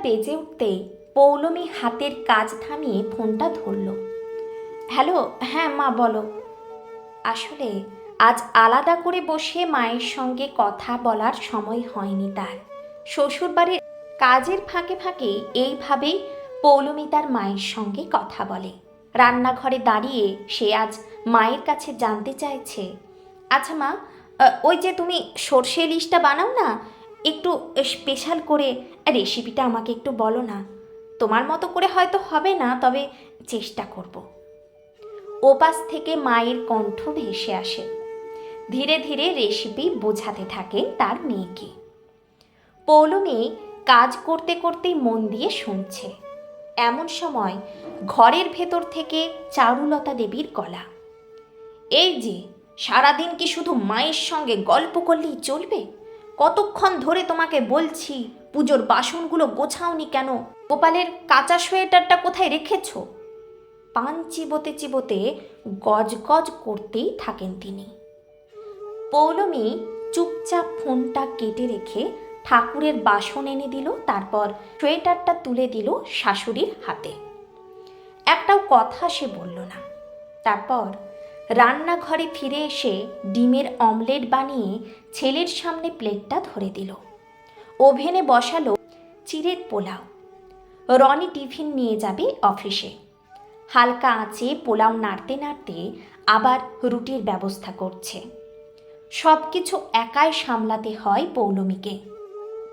বেজে উঠতেই পৌলমী হাতের কাজ থামিয়ে ফোনটা ধরল। হ্যালো, হ্যাঁ মা বলো। আসলে আজ আলাদা করে বসে মায়ের সঙ্গে কথা বলার সময় হয়নি তার। শ্বশুরবাড়ির কাজের ফাঁকে ফাঁকে এইভাবেই পৌলমী তার মায়ের সঙ্গে কথা বলে। রান্নাঘরে দাঁড়িয়ে সে আজ মায়ের কাছে জানতে চাইছে, আচ্ছা মা, ওই যে তুমি সর্ষে ইলিশটা বানাও না, একটু স্পেশাল করে রেসিপিটা আমাকে একটু বলো না। তোমার মতো করে হয়তো হবে না, তবে চেষ্টা করব। ওপাশ থেকে মায়ের কণ্ঠ ভেসে আসে। ধীরে ধীরে রেসিপি বোঝাতে থাকেন তার মেয়েকে। পৌলমী কাজ করতে করতেই মন দিয়ে শুনছে। এমন সময় ঘরের ভেতর থেকে চারুলতা দেবীর গলা। এই যে, সারাদিন কি শুধু মায়ের সঙ্গে গল্প করলেই চলবে? কতক্ষণ ধরে তোমাকে বলছি পুজোর বাসনগুলো গোছাওনি কেন? গোপালের কাঁচা সোয়েটারটা কোথায় রেখেছো? পান চিবোতে চিবোতে গজগজ করতেই থাকেন তিনি। পৌলমী চুপচাপ ফোনটা কেটে রেখে ঠাকুরের বাসন এনে দিল, তারপর সোয়েটারটা তুলে দিল শাশুড়ির হাতে। একটাও কথা সে বলল না। তারপর রান্নাঘরে ফিরে এসে ডিমের অমলেট বানিয়ে ছেলের সামনে প্লেটটা ধরে দিল। ওভেনে বসালো চিড়ের পোলাও। রনি টিফিন নিয়ে যাবে অফিসে। হালকা আঁচে পোলাও নাড়তে নাড়তে আবার রুটির ব্যবস্থা করছে। সব কিছু একাই সামলাতে হয় পৌলমীকে।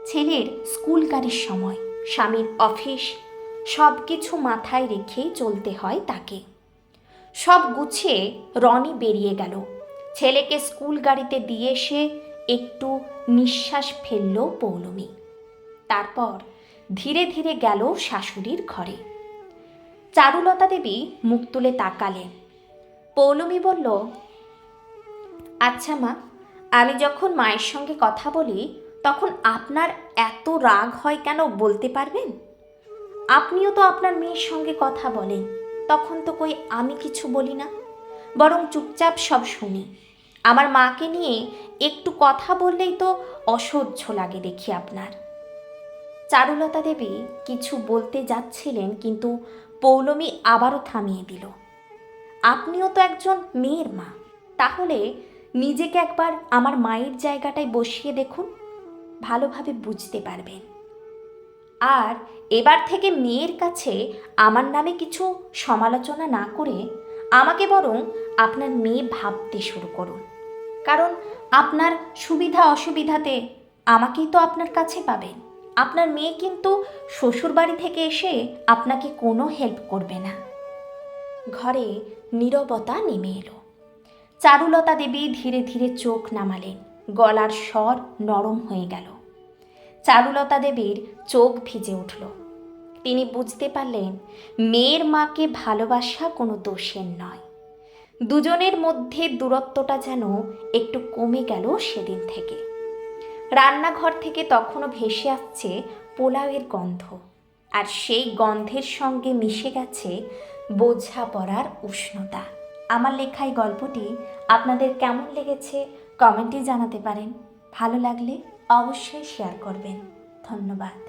ছেলের স্কুল গাড়ির সময়, স্বামীর অফিস, সব কিছু মাথায় রেখেই চলতে হয় তাকে। সব গুছিয়ে রনি বেরিয়ে গেল। ছেলেকে স্কুল গাড়িতে দিয়ে এসে একটু নিঃশ্বাস ফেলল পৌলমী। তারপর ধীরে ধীরে গেল শাশুড়ির ঘরে। চারুলতা দেবী মুখ তুলে তাকালেন। পৌলমী বলল, আচ্ছা মা, আমি যখন মায়ের সঙ্গে কথা বলি তখন আপনার এত রাগ হয় কেন বলতে পারবেন? আপনিও তো আপনার মেয়ের সঙ্গে কথা বলেন, তখন তো কই আমি কিছু বলি না, বরং চুপচাপ সব শুনি। আমার মাকে নিয়ে একটু কথা বললেই তো অসহ্য লাগে দেখি আপনার। চারুলতা দেবী কিছু বলতে যাচ্ছিলেন, কিন্তু পৌলমী আবারও থামিয়ে দিল। আপনিও তো একজন মেয়ের মা, তাহলে নিজেকে একবার আমার মায়ের জায়গাটায় বসিয়ে দেখুন, ভালোভাবে বুঝতে পারবেন। আর এবার থেকে মেয়ের কাছে আমার নামে কিছু সমালোচনা না করে আমাকে বরং আপনার মেয়ে ভাবতে শুরু করুন। কারণ আপনার সুবিধা অসুবিধাতে আমাকেই তো আপনার কাছে পাবেন। আপনার মেয়ে কিন্তু শ্বশুরবাড়ি থেকে এসে আপনাকে কোনো হেল্প করবে না। ঘরে নীরবতা নেমে এলো। চারুলতা দেবী ধীরে ধীরে চোখ নামালেন। গলার স্বর নরম হয়ে গেল। চারুলতা দেবীর চোখ ভিজে উঠল। তিনি বুঝতে পারলেন মেয়ের মাকে ভালোবাসা কোনো দোষের নয়। দুজনের মধ্যে দূরত্বটা যেন একটু কমে গেল সেদিন থেকে। রান্নাঘর থেকে তখনও ভেসে আসছে পোলাওয়ের গন্ধ, আর সেই গন্ধের সঙ্গে মিশে গেছে বোঝাপড়ার উষ্ণতা। আমার লেখা এই গল্পটি আপনাদের কেমন লেগেছে কমেন্টে জানাতে পারেন। ভালো লাগলে অবশ্যই শেয়ার করবেন। ধন্যবাদ।